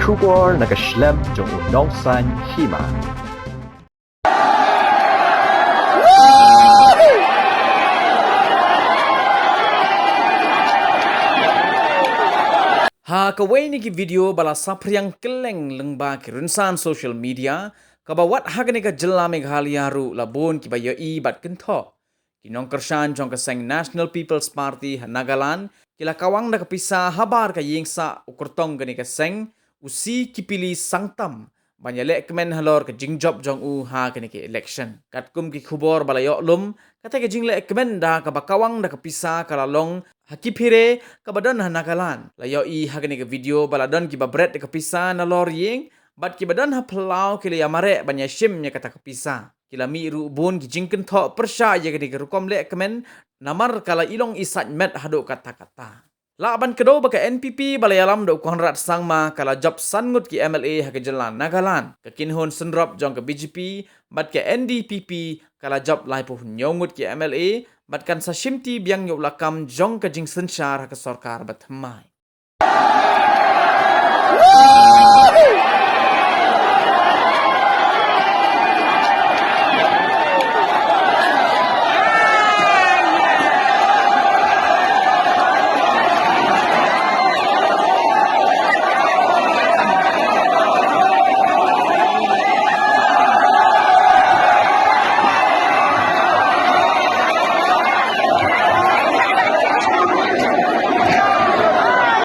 Kubor nakaslem jong unongsan hima. Ha kawai ni ki video bala sapriang keleng lengba ki runsan social media kabawat hagani ka jilla Meghalaya ru labon ki bayo I bat kentho ki nong kersan jong ka seng National People's Party ha Nagaland kila kawang na kapisa habar ka yingsa ukurtong gani ka seng usi ki pili sangtam banyale kemen halor ka jingjob jong u ha kani ki election katkum ki khubor bala yo lum kata ka jingle kemen da ka bakawang na kapisa kalalong hakipire kabadon ha Nagaland layo I hagani ka video baladon ki babret ka pisa na lor ying bat ki badon ha plau kila yamare banya shim nya kata ka pisa kila mi ru bun ki jingken tho persya ya gani ka rukom le kemen namar kala ilong isat met hado kata-kata laban kedo baka NPP balayalam do konrat sangma kala job sangut ki MLA ha ke jalan Nagaland ka kinhon senrop jong ka BJP bat ke NDPP kala job lai pu nyongut ki MLA bat kan sa shimti biang yok lakam jong ka jing sensyar ha ke sarkar bat mai